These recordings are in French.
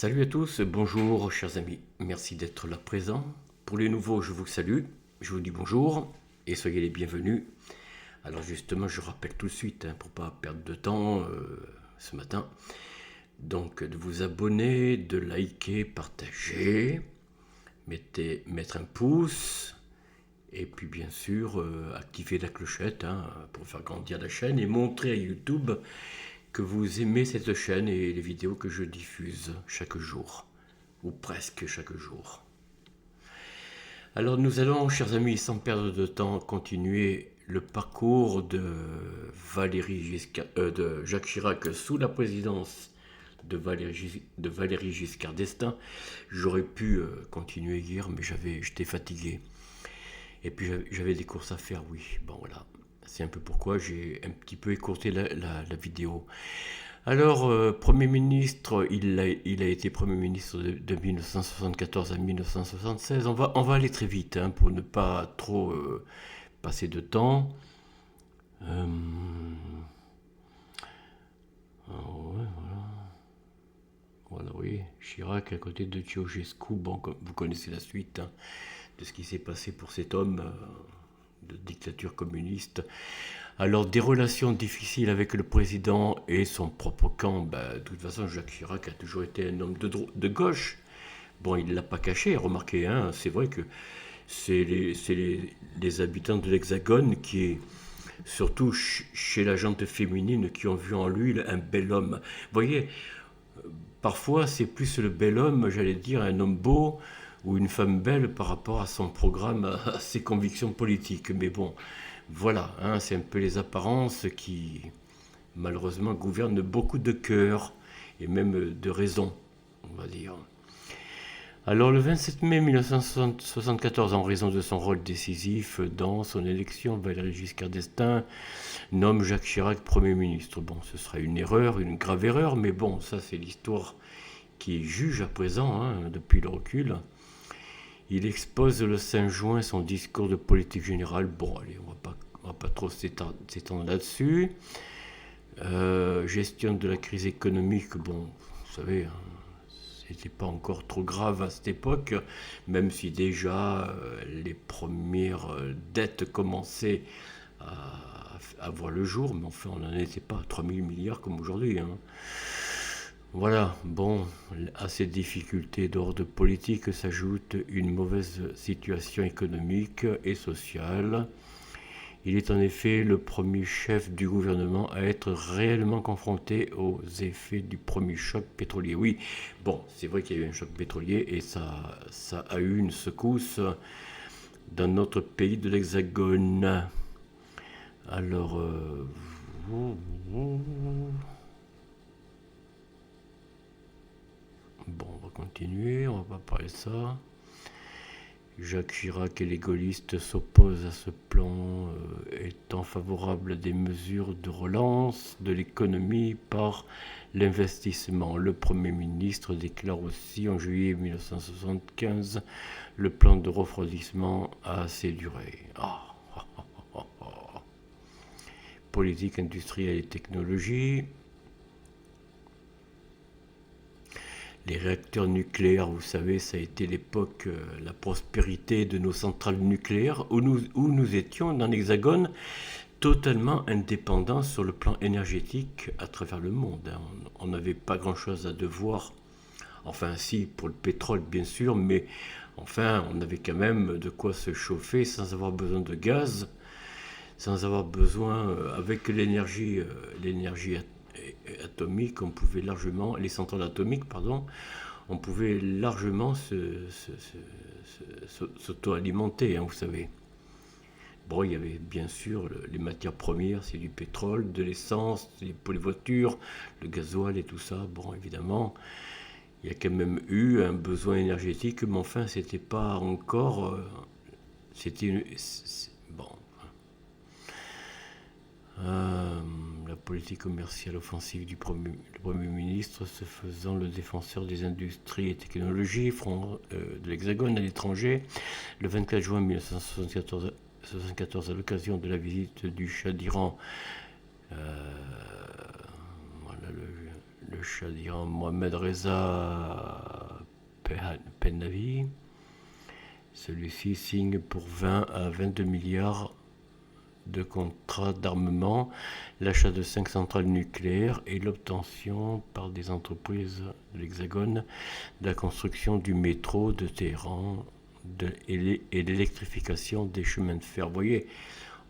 Salut à tous, bonjour chers amis, merci d'être là présents. Pour les nouveaux, je vous salue, je vous dis bonjour et soyez les bienvenus. Alors justement, je rappelle tout de suite, pour ne pas perdre de temps ce matin, donc de vous abonner, de liker, partager, mettre un pouce et puis bien sûr activer la clochette pour faire grandir la chaîne et montrer à YouTube que vous aimez cette chaîne et les vidéos que je diffuse chaque jour, ou presque chaque jour. Alors nous allons, chers amis, sans perdre de temps, continuer le parcours de Jacques Chirac sous la présidence de Valéry Giscard d'Estaing. J'aurais pu continuer hier, mais j'étais fatigué. Et puis j'avais des courses à faire, oui. Bon voilà, c'est un peu pourquoi j'ai un petit peu écourté la vidéo. Alors, Premier ministre, il a été Premier ministre de 1974 à 1976. On va aller très vite pour ne pas trop passer de temps. Euh, ouais, voilà, oui. Chirac à côté de Ceausescu. Bon, vous connaissez la suite de ce qui s'est passé pour cet homme de dictature communiste. Alors, des relations difficiles avec le président et son propre camp. De toute façon, Jacques Chirac a toujours été un homme de gauche. Bon, il ne l'a pas caché, remarquez, c'est vrai que c'est les habitants de l'Hexagone qui, surtout chez la gente féminine, qui ont vu en lui un bel homme. Vous voyez, parfois c'est plus le bel homme, j'allais dire, un homme beau ou une femme belle par rapport à son programme, à ses convictions politiques. Mais bon, voilà, c'est un peu les apparences qui, malheureusement, gouvernent beaucoup de cœurs et même de raison, on va dire. Alors le 27 mai 1974, en raison de son rôle décisif dans son élection, Valéry Giscard d'Estaing nomme Jacques Chirac Premier ministre. Bon, ce sera une erreur, une grave erreur, mais bon, ça c'est l'histoire qui juge à présent, depuis le recul. Il expose le 5 juin son discours de politique générale. Bon, allez, on va pas trop s'étendre là-dessus. Gestion de la crise économique, bon, vous savez, c'était pas encore trop grave à cette époque, même si déjà les premières dettes commençaient à voir le jour, mais enfin on n'en était pas à 3000 milliards comme aujourd'hui. Voilà, bon, à ces difficultés d'ordre politique s'ajoute une mauvaise situation économique et sociale. Il est en effet le premier chef du gouvernement à être réellement confronté aux effets du premier choc pétrolier. Oui, bon, c'est vrai qu'il y a eu un choc pétrolier et ça a eu une secousse dans notre pays de l'Hexagone. Alors, bon, on va continuer, on va pas parler de ça. Jacques Chirac et les gaullistes s'opposent à ce plan, étant favorables à des mesures de relance de l'économie par l'investissement. Le Premier ministre déclare aussi en juillet 1975 le plan de refroidissement a assez duré. Politique industrielle et technologie. Les réacteurs nucléaires, vous savez, ça a été l'époque, la prospérité de nos centrales nucléaires, où nous étions dans l'Hexagone totalement indépendants sur le plan énergétique à travers le monde. On n'avait pas grand-chose à devoir, enfin si, pour le pétrole bien sûr, mais enfin on avait quand même de quoi se chauffer sans avoir besoin de gaz, sans avoir besoin, avec l'énergie atomique, on pouvait largement, les centrales atomiques, pardon, on pouvait largement s'auto-alimenter, vous savez. Bon, il y avait bien sûr les matières premières, c'est du pétrole, de l'essence, pour les voitures, le gasoil et tout ça. Bon, évidemment, il y a quand même eu un besoin énergétique, mais enfin, c'était pas encore. Bon. La politique commerciale offensive du Premier ministre se faisant le défenseur des industries et technologies de l'Hexagone à l'étranger. Le 24 juin 1974, à l'occasion de la visite du Shah d'Iran, voilà, le c'est-à-dire Mohamed Reza Pahlavi. Celui-ci signe pour 20 à 22 milliards de contrats d'armement, l'achat de 5 centrales nucléaires et l'obtention par des entreprises de l'Hexagone de la construction du métro de Téhéran et l'électrification des chemins de fer. Vous voyez,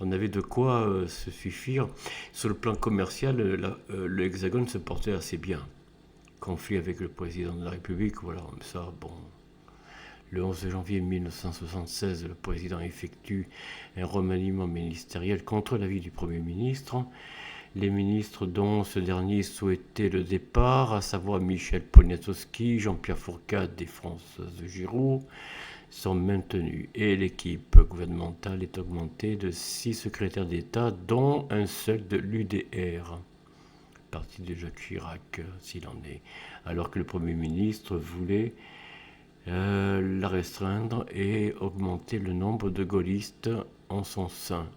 on avait de quoi se suffire. Sur le plan commercial, le Hexagone se portait assez bien. Conflit avec le président de la République, voilà, ça, bon. Le 11 janvier 1976, le président effectue un remaniement ministériel contre l'avis du Premier ministre. Les ministres dont ce dernier souhaitait le départ, à savoir Michel Poniatowski, Jean-Pierre Fourcade et Françoise Giroud, sont maintenus. Et l'équipe gouvernementale est augmentée de 6 secrétaires d'État, dont un seul de l'UDR, parti de Jacques Chirac, s'il en est, alors que le Premier ministre voulait la restreindre et augmenter le nombre de gaullistes en son sein.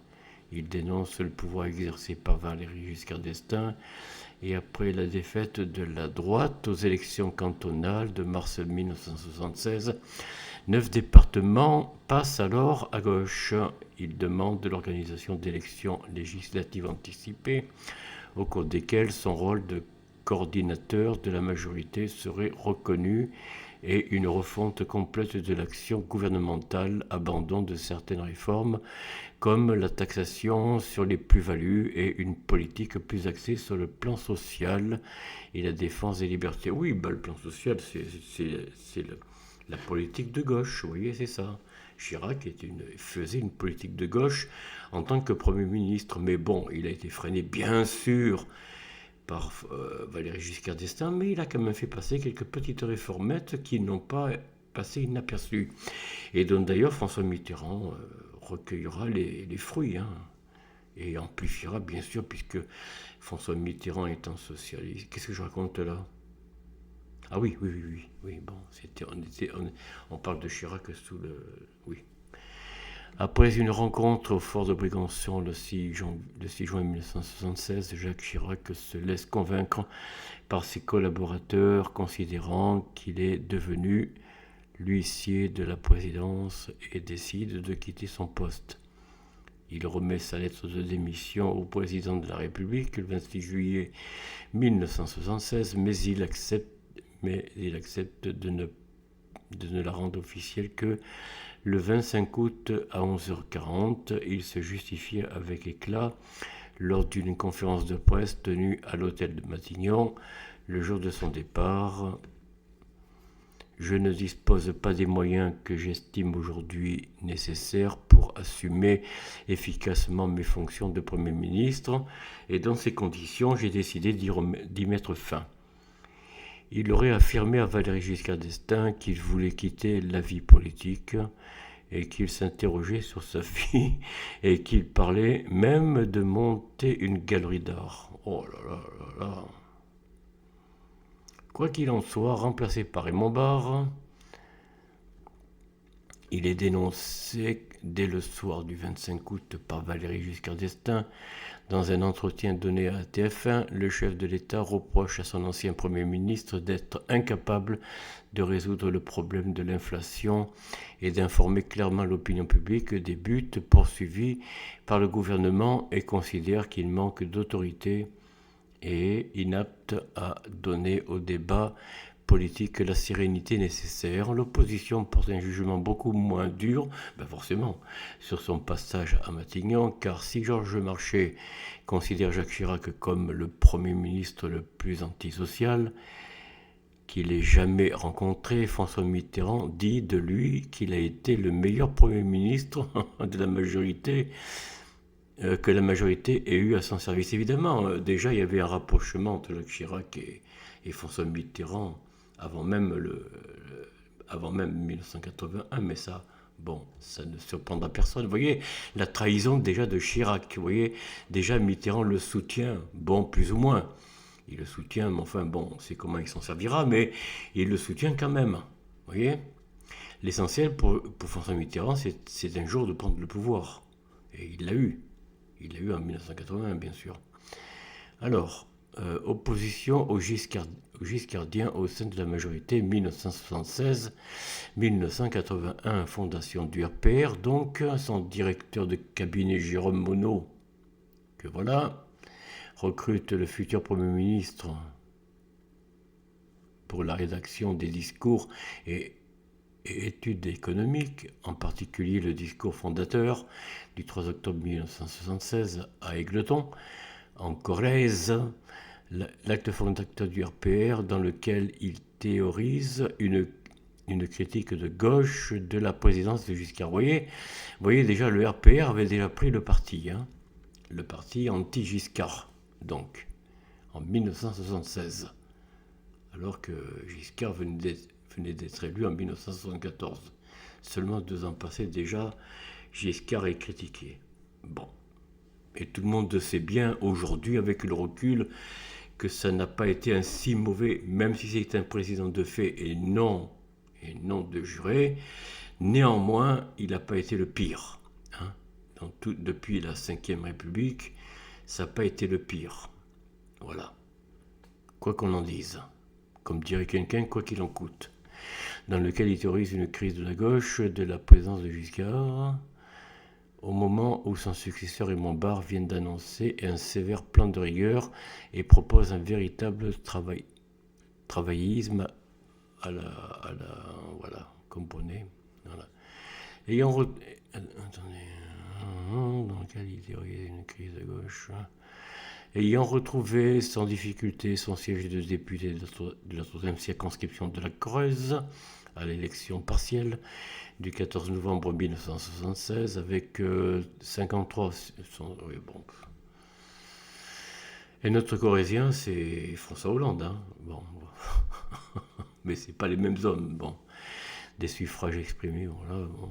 Il dénonce le pouvoir exercé par Valéry Giscard d'Estaing et après la défaite de la droite aux élections cantonales de mars 1976, 9 départements passent alors à gauche. Il demande l'organisation d'élections législatives anticipées au cours desquelles son rôle de coordinateur de la majorité serait reconnu et une refonte complète de l'action gouvernementale, abandon de certaines réformes comme la taxation sur les plus-values et une politique plus axée sur le plan social et la défense des libertés. Oui, le plan social, c'est la politique de gauche, vous voyez, c'est ça. Chirac faisait une politique de gauche en tant que Premier ministre, mais bon, il a été freiné, bien sûr, par Valéry Giscard d'Estaing, mais il a quand même fait passer quelques petites réformettes qui n'ont pas passé inaperçues. Et dont d'ailleurs François Mitterrand recueillera les fruits, hein, et amplifiera bien sûr, puisque François Mitterrand étant socialiste. Qu'est-ce que je raconte là? Ah oui, bon, on parle de Chirac sous le... Oui. Après une rencontre au fort de Brégançon le 6 juin 1976, Jacques Chirac se laisse convaincre par ses collaborateurs, considérant qu'il est devenu l'huissier de la présidence et décide de quitter son poste. Il remet sa lettre de démission au président de la République le 26 juillet 1976, mais il accepte de ne la rendre officielle que le 25 août à 11h40. Il se justifie avec éclat lors d'une conférence de presse tenue à l'hôtel de Matignon le jour de son départ. Je ne dispose pas des moyens que j'estime aujourd'hui nécessaires pour assumer efficacement mes fonctions de Premier ministre, et dans ces conditions, j'ai décidé d'y mettre fin. Il aurait affirmé à Valéry Giscard d'Estaing qu'il voulait quitter la vie politique et qu'il s'interrogeait sur sa vie et qu'il parlait même de monter une galerie d'art. Oh là là là là. Quoi qu'il en soit, remplacé par Raymond Barre, il est dénoncé dès le soir du 25 août par Valéry Giscard d'Estaing. Dans un entretien donné à TF1, le chef de l'État reproche à son ancien Premier ministre d'être incapable de résoudre le problème de l'inflation et d'informer clairement l'opinion publique des buts poursuivis par le gouvernement et considère qu'il manque d'autorité et inapte à donner au débat politique la sérénité nécessaire. L'opposition porte un jugement beaucoup moins dur, forcément, sur son passage à Matignon, car si Georges Marchais considère Jacques Chirac comme le Premier ministre le plus antisocial qu'il ait jamais rencontré, François Mitterrand dit de lui qu'il a été le meilleur Premier ministre de la majorité que la majorité ait eu à son service. Évidemment, déjà il y avait un rapprochement entre Jacques Chirac et François Mitterrand avant même 1981, mais ça, bon, ça ne surprendra personne. Vous voyez, la trahison déjà de Chirac, vous voyez, déjà Mitterrand le soutient, bon, plus ou moins. Il le soutient, mais enfin, bon, c'est comment il s'en servira, mais il le soutient quand même, vous voyez. L'essentiel pour François Mitterrand, c'est un jour de prendre le pouvoir. Et il l'a eu. Il l'a eu en 1981, bien sûr. Alors, opposition aux Giscardiens au sein de la majorité 1976-1981. Fondation du RPR, donc, son directeur de cabinet Jérôme Monod, que voilà, recrute le futur Premier ministre pour la rédaction des discours et études économiques, en particulier le discours fondateur du 3 octobre 1976 à Égletons, en Corrèze, l'acte fondateur du RPR dans lequel il théorise une critique de gauche de la présidence de Giscard. Vous voyez déjà, le RPR avait déjà pris le parti, le parti anti-Giscard, donc, en 1976, alors que Giscard venait d'être élu en 1974. Seulement 2 ans passés déjà, Giscard est critiqué. Bon. Et tout le monde sait bien aujourd'hui, avec le recul, que ça n'a pas été un si mauvais, même si c'est un président de fait et non de juré. Néanmoins, il n'a pas été le pire. Depuis la Ve République, ça n'a pas été le pire. Voilà. Quoi qu'on en dise. Comme dirait quelqu'un, quoi qu'il en coûte. Dans lequel il théorise une crise de la gauche, de la présence de Giscard, au moment où son successeur Raymond Barre vient d'annoncer un sévère plan de rigueur et propose un véritable travaillisme à la voilà, comprenez. Voilà. Attendez, dans lequel il théorise une crise de gauche. Ayant retrouvé sans difficulté son siège de député de la 3e circonscription de la Creuse à l'élection partielle du 14 novembre 1976 avec 53... Oui, bon. Et notre Corrézien, c'est François Hollande. Bon. Mais c'est pas les mêmes hommes. Bon. Des suffrages exprimés, voilà. Bon.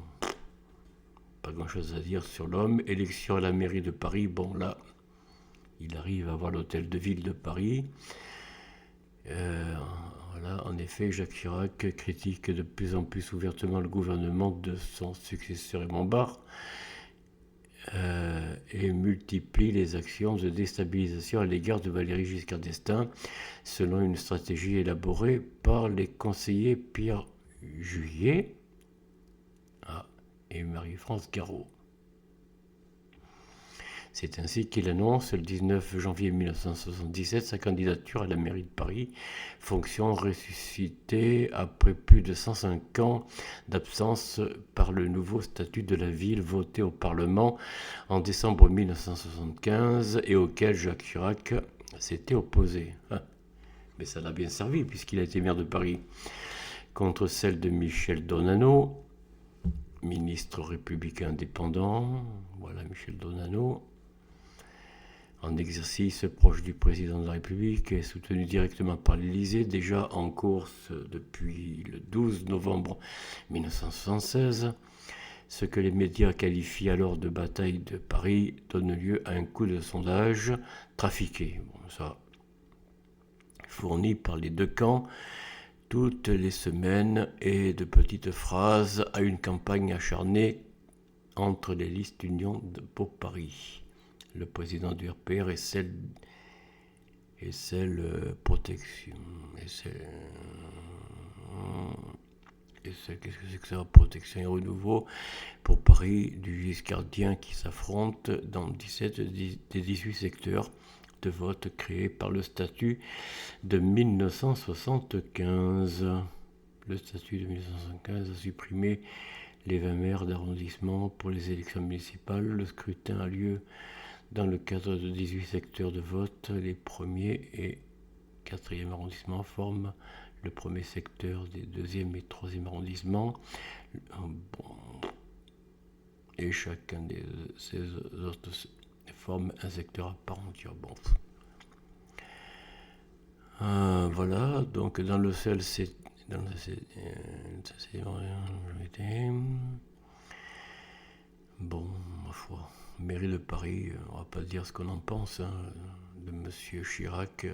Pas grand-chose à dire sur l'homme. Élection à la mairie de Paris, bon là, il arrive à avoir l'hôtel de ville de Paris. Voilà, en effet, Jacques Chirac critique de plus en plus ouvertement le gouvernement de son successeur Raymond Barre et multiplie les actions de déstabilisation à l'égard de Valéry Giscard d'Estaing, selon une stratégie élaborée par les conseillers Pierre Juillet et Marie-France Garot. C'est ainsi qu'il annonce le 19 janvier 1977 sa candidature à la mairie de Paris, fonction ressuscitée après plus de 105 ans d'absence par le nouveau statut de la ville voté au Parlement en décembre 1975 et auquel Jacques Chirac s'était opposé. Mais ça l'a bien servi puisqu'il a été maire de Paris, contre celle de Michel Donano, ministre républicain indépendant. Voilà Michel Donano, en exercice proche du président de la République et soutenu directement par l'Élysée, déjà en course depuis le 12 novembre 1976. Ce que les médias qualifient alors de bataille de Paris donne lieu à un coup de sondage trafiqué. Bon, ça, fourni par les deux camps toutes les semaines et de petites phrases à une campagne acharnée entre les listes Union pour Paris. Le président du RPR et celle protection. Qu'est-ce que c'est que ça, protection et renouveau pour Paris du Giscardien qui s'affrontent dans 17 des 18 secteurs de vote créés par le statut de 1975. Le statut de 1975 a supprimé les 20 maires d'arrondissement pour les élections municipales. Le scrutin a lieu dans le cadre de 18 secteurs de vote. Les premiers et 4e arrondissements forment le premier secteur des 2e et 3e arrondissements. Et chacun de ces autres forme un secteur à part entière. Bon. Voilà, donc dans le seul bon, ma foi, mairie de Paris, on va pas dire ce qu'on en pense de Monsieur Chirac.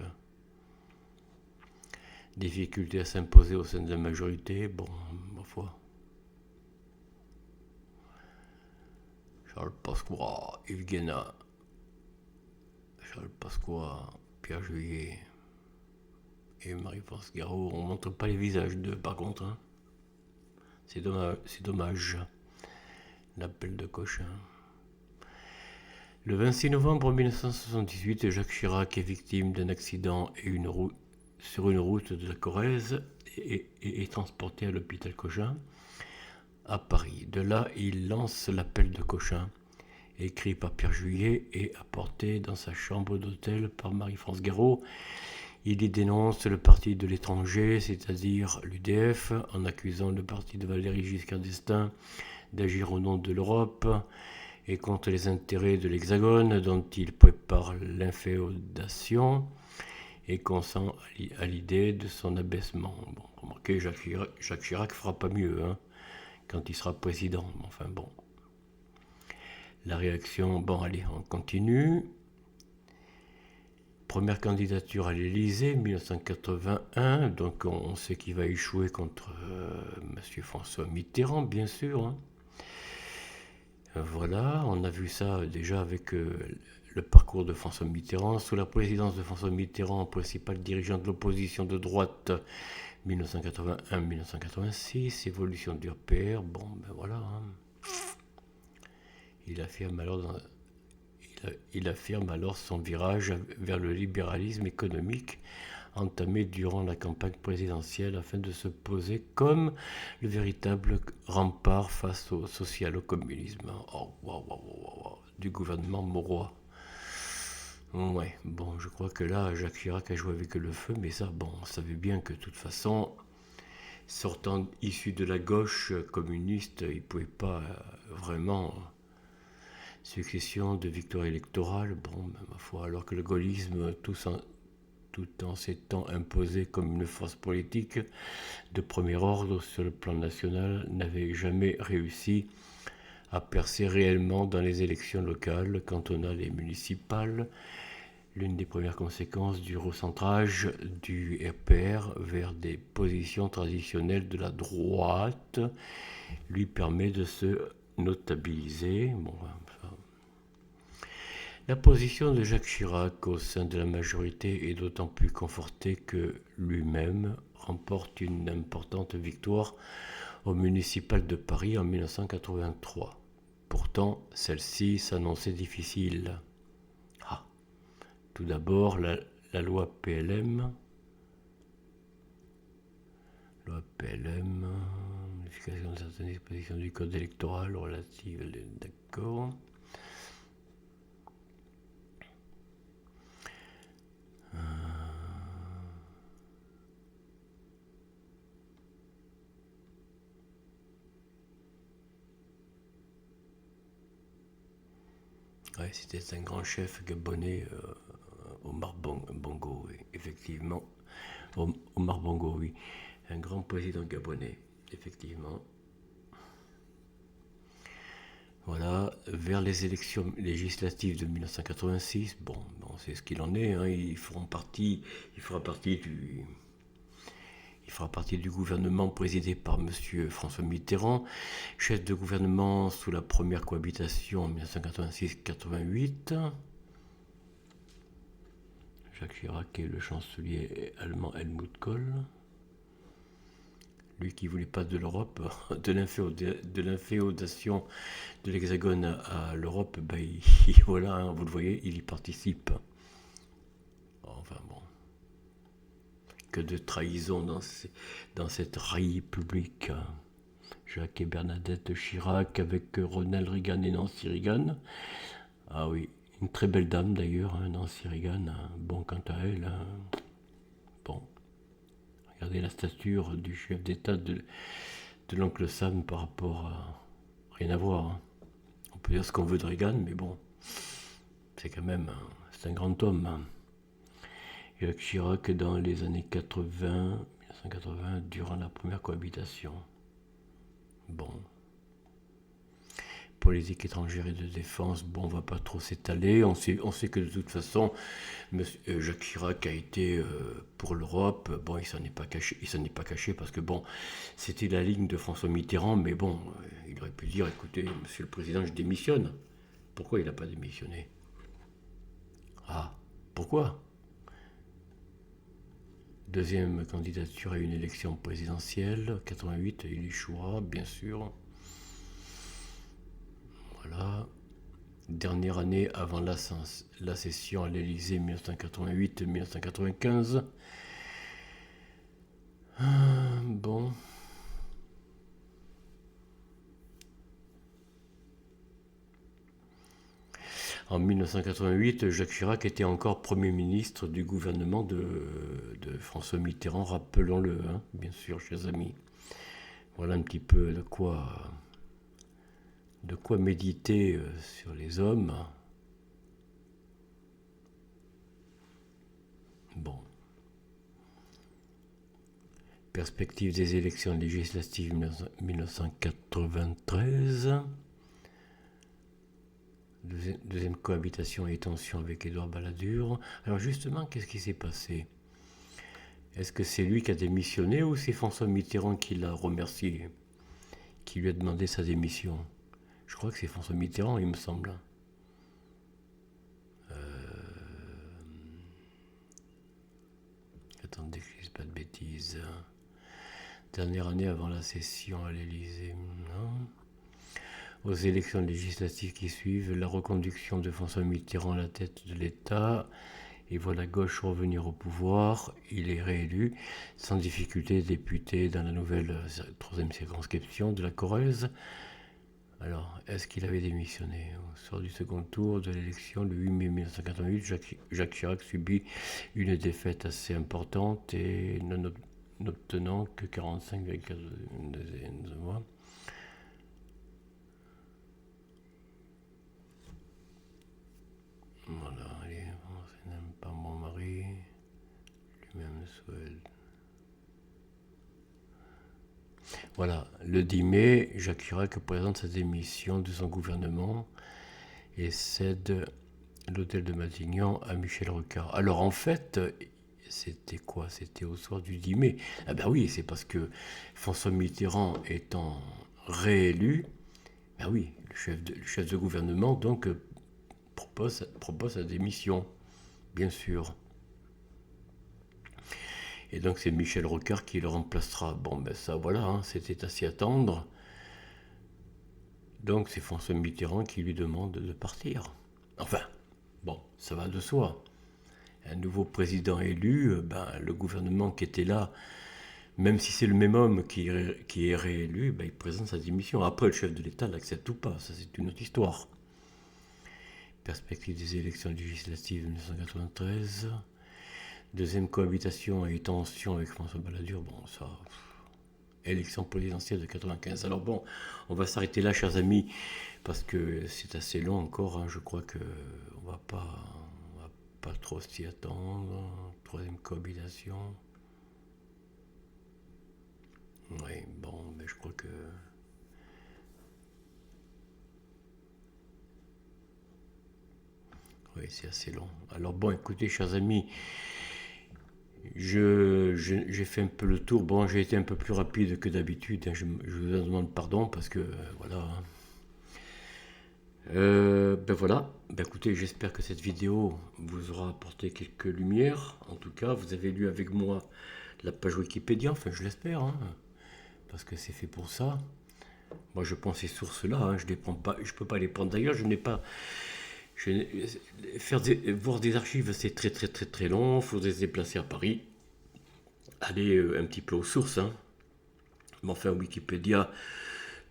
Difficulté à s'imposer au sein de la majorité, bon, ma foi. Charles Pasqua, Yves Guéna, Charles Pasqua, Pierre Juillet et Marie-France Garot, on montre pas les visages d'eux par contre. Hein. C'est dommage. L'appel de Cochin. Le 26 novembre 1978, Jacques Chirac est victime d'un accident sur une route de la Corrèze et est transporté à l'hôpital Cochin à Paris. De là, il lance l'appel de Cochin, écrit par Pierre Juillet et apporté dans sa chambre d'hôtel par Marie-France Garot. Il y dénonce le parti de l'étranger, c'est-à-dire l'UDF, en accusant le parti de Valéry Giscard d'Estaing d'agir au nom de l'Europe et contre les intérêts de l'Hexagone, dont il prépare l'inféodation et consent à l'idée de son abaissement. Bon, remarquez, Jacques Chirac fera pas mieux quand il sera président. Enfin bon. La réaction, bon allez, on continue. Première candidature à l'Élysée, 1981, donc on sait qu'il va échouer contre M. François Mitterrand, bien sûr. Hein. Voilà, on a vu ça déjà avec le parcours de François Mitterrand. Sous la présidence de François Mitterrand, principal dirigeant de l'opposition de droite, 1981-1986, évolution du RPR, bon ben voilà. Hein. Il affirme alors son virage vers le libéralisme économique entamé durant la campagne présidentielle afin de se poser comme le véritable rempart face au social-communisme du gouvernement Mauroy. Ouais, bon, je crois que là, Jacques Chirac a joué avec le feu, mais ça, bon, on savait bien que de toute façon, issu de la gauche communiste, il ne pouvait pas vraiment... Succession de victoires électorales, bon, ma foi, alors que le gaullisme, tout en s'étant imposé comme une force politique de premier ordre sur le plan national, n'avait jamais réussi à percer réellement dans les élections locales, cantonales et municipales. L'une des premières conséquences du recentrage du RPR vers des positions traditionnelles de la droite lui permet de se notabiliser. Bon, la position de Jacques Chirac au sein de la majorité est d'autant plus confortée que lui-même remporte une importante victoire au municipal de Paris en 1983. Pourtant, celle-ci s'annonçait difficile. Tout d'abord, la loi PLM, modification de certaines dispositions du code électoral relatives, d'accord. Ouais, c'était un grand chef gabonais, Omar Bongo, oui, effectivement. Omar Bongo, oui. Un grand président gabonais, effectivement. Voilà, vers les élections législatives de 1986, bon c'est ce qu'il en est, hein, il fera partie du gouvernement présidé par M. François Mitterrand, chef de gouvernement sous la première cohabitation en 1986-88. Jacques Chirac et le chancelier allemand Helmut Kohl. Lui qui ne voulait pas de l'Europe, de l'inféodation de l'Hexagone à l'Europe, ben, voilà, hein, vous le voyez, il y participe. Enfin bon. Que de trahison dans cette république. Jacques et Bernadette Chirac avec Ronald Reagan et Nancy Reagan. Ah oui, une très belle dame d'ailleurs, hein, Nancy Reagan. Bon, quant à elle, bon. Regardez la stature du chef d'État de l'oncle Sam par rapport à... Rien à voir. Hein. On peut dire ce qu'on veut de Reagan, mais bon, c'est quand même... C'est un grand homme. Hein. Jacques Chirac dans les années 1980, durant la première cohabitation. Bon. Politique étrangère et de défense, bon, on va pas trop s'étaler. On sait que de toute façon, Jacques Chirac a été pour l'Europe. Bon, il s'en est pas caché parce que bon, c'était la ligne de François Mitterrand, mais bon, il aurait pu dire, écoutez, Monsieur le Président, je démissionne. Pourquoi il n'a pas démissionné? Ah, pourquoi? Deuxième candidature à une élection présidentielle, 88, il échouera, bien sûr. Voilà. Dernière année avant la session à l'Élysée, 1988-1995. Bon. En 1988, Jacques Chirac était encore Premier ministre du gouvernement de François Mitterrand, rappelons-le, hein, bien sûr, chers amis. Voilà un petit peu de quoi méditer sur les hommes. Bon. Perspective des élections législatives 1993. Deuxième cohabitation et tension avec Édouard Balladur. Alors justement, qu'est-ce qui s'est passé? Est-ce que c'est lui qui a démissionné ou c'est François Mitterrand qui l'a remercié, qui lui a demandé sa démission? Je crois que c'est François Mitterrand, il me semble. Attendez que je ne dise pas de bêtises. Dernière année avant la session à l'Élysée. Non. Aux élections législatives qui suivent, la reconduction de François Mitterrand à la tête de l'État et voit la gauche revenir au pouvoir. Il est réélu sans difficulté député dans la nouvelle troisième circonscription de la Corrèze. Alors, est-ce qu'il avait démissionné? Au soir du second tour de l'élection, le 8 mai 1988, Jacques Chirac subit une défaite assez importante et n'obtenant que 45,4 voix. Voilà, allez, je n'aime pas mon mari, lui-même souhaite. Voilà, le 10 mai, Jacques Chirac présente sa démission de son gouvernement et cède l'hôtel de Matignon à Michel Rocard. Alors en fait, c'était quoi? C'était au soir du 10 mai. Ah ben oui, c'est parce que François Mitterrand étant réélu, ben oui, le chef de gouvernement donc propose sa démission, bien sûr. Et donc c'est Michel Rocard qui le remplacera. Bon ben ça voilà, hein, c'était à s'y attendre. Donc c'est François Mitterrand qui lui demande de partir. Enfin, bon, ça va de soi. Un nouveau président élu, ben, le gouvernement qui était là, même si c'est le même homme qui est réélu, ben, il présente sa démission. Après, le chef de l'État l'accepte ou pas, ça c'est une autre histoire. Perspective des élections législatives de 1993. Deuxième cohabitation et tension avec François Balladur, bon ça... Élection présidentielle de 95. Alors bon, on va s'arrêter là, chers amis, parce que c'est assez long encore, hein. Je crois que on va pas trop s'y attendre. Troisième cohabitation. Oui, bon, mais je crois que... Oui, c'est assez long. Alors bon, écoutez, chers amis, j'ai fait un peu le tour. Bon, j'ai été un peu plus rapide que d'habitude, hein. Je vous en demande pardon parce que voilà, hein. Ben voilà, ben écoutez, j'espère que cette vidéo vous aura apporté quelques lumières. En tout cas, vous avez lu avec moi la page Wikipédia, enfin je l'espère, hein, parce que c'est fait pour ça. Moi je prends ces sources-là, hein, je les prends pas, je peux pas les prendre d'ailleurs, je n'ai pas... voir des archives, c'est très très très très long, il faudrait se déplacer à Paris, aller un petit peu aux sources, hein. Mais enfin, Wikipédia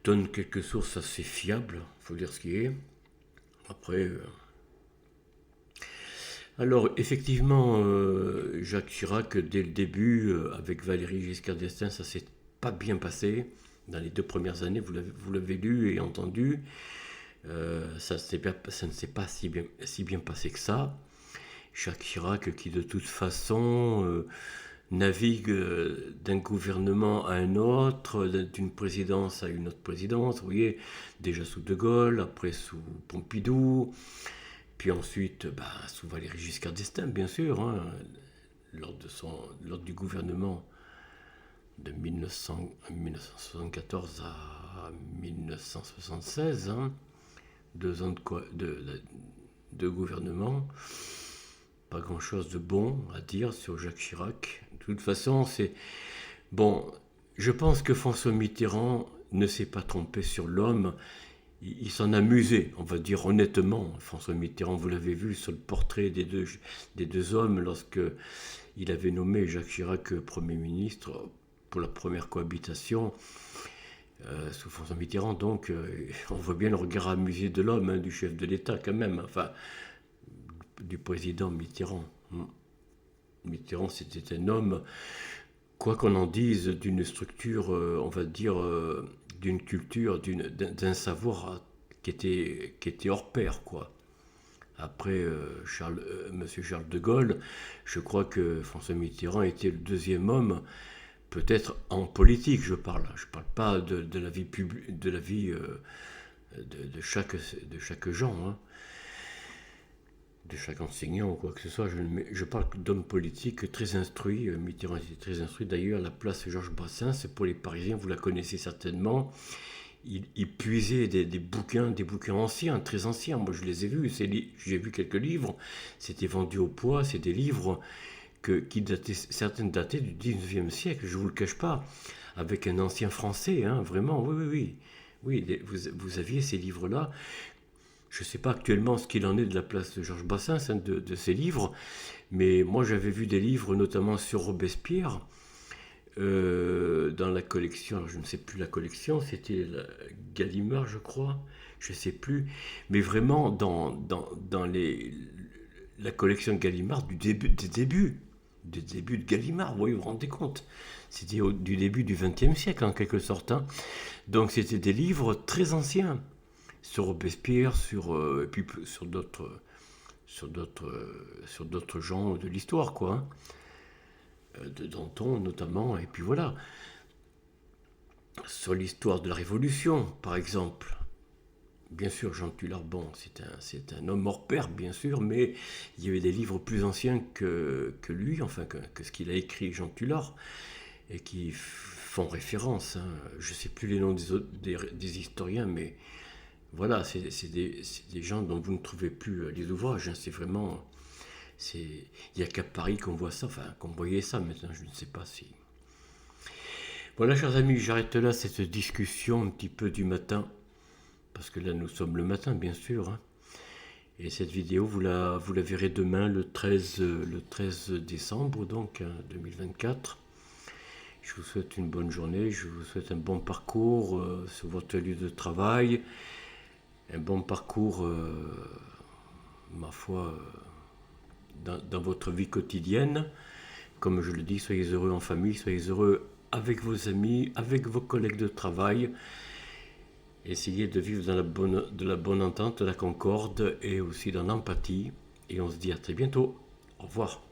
donne quelques sources assez fiables, il faut dire ce qui est. Après, alors effectivement, Jacques Chirac, dès le début, avec Valéry Giscard d'Estaing, ça s'est pas bien passé. Dans les 2 premières années, vous l'avez lu et entendu, ça ne s'est pas si bien passé que ça. Jacques Chirac, qui de toute façon navigue d'un gouvernement à un autre, d'une présidence à une autre présidence, vous voyez, déjà sous De Gaulle, après sous Pompidou, puis ensuite sous Valéry Giscard d'Estaing, bien sûr, hein, lors du gouvernement de 1974 à 1976, hein, 2 ans de gouvernement. Pas grand-chose de bon à dire sur Jacques Chirac, de toute façon, c'est... Bon, je pense que François Mitterrand ne s'est pas trompé sur l'homme. Il s'en amusait, on va dire honnêtement. François Mitterrand, vous l'avez vu sur le portrait des deux hommes lorsque il avait nommé Jacques Chirac Premier ministre pour la première cohabitation sous François Mitterrand. Donc, on voit bien le regard amusé de l'homme, hein, du chef de l'État quand même, enfin, du président Mitterrand. Mitterrand, c'était un homme, quoi qu'on en dise, d'une structure, on va dire, d'une culture, d'un savoir qui était hors pair, quoi. Après Monsieur Charles de Gaulle, je crois que François Mitterrand était le deuxième homme, peut-être en politique, je parle. Je parle pas de la vie publique, de la vie de chaque gens, hein, de chaque enseignant ou quoi que ce soit. Je parle d'hommes politiques très instruits. Mitterrand était très instruit. D'ailleurs, la place Georges Brassens, pour les Parisiens, vous la connaissez certainement. Il puisait des bouquins anciens, très anciens. Moi, je les ai vus. J'ai vu quelques livres. C'était vendu au poids. C'est des livres qui dataient, certaines dataient du 19e siècle. Je ne vous le cache pas. Avec un ancien français, hein, vraiment. Oui, oui, oui. Oui, vous aviez ces livres-là. Je ne sais pas actuellement ce qu'il en est de la place de Georges Brassens, hein, de ces livres, mais moi j'avais vu des livres notamment sur Robespierre dans la collection, alors je ne sais plus la collection, c'était Gallimard je crois, je ne sais plus, mais vraiment dans la collection Gallimard des débuts de Gallimard, vous vous rendez compte, c'était du début du XXe siècle en quelque sorte, hein. Donc c'était des livres très anciens sur Robespierre, et puis sur d'autres gens de l'histoire, quoi, hein. De Danton notamment, et puis voilà. Sur l'histoire de la Révolution, par exemple. Bien sûr, Jean Tullard, bon, c'est un homme hors pair, bien sûr, mais il y avait des livres plus anciens que lui, enfin que ce qu'il a écrit, Jean Tullard, et qui font référence, hein. Je ne sais plus les noms des historiens, mais voilà, c'est des gens dont vous ne trouvez plus les ouvrages, hein. C'est vraiment... Il n'y a qu'à Paris qu'on voit ça, enfin qu'on voyait ça maintenant, je ne sais pas si... Voilà, chers amis, j'arrête là cette discussion un petit peu du matin, parce que là nous sommes le matin, bien sûr, hein. Et cette vidéo, vous la verrez demain, le 13 décembre, donc, hein, 2024. Je vous souhaite une bonne journée, je vous souhaite un bon parcours sur votre lieu de travail, un bon parcours, ma foi, dans votre vie quotidienne. Comme je le dis, soyez heureux en famille, soyez heureux avec vos amis, avec vos collègues de travail. Essayez de vivre dans de la bonne entente, de la concorde et aussi dans l'empathie. Et on se dit à très bientôt. Au revoir.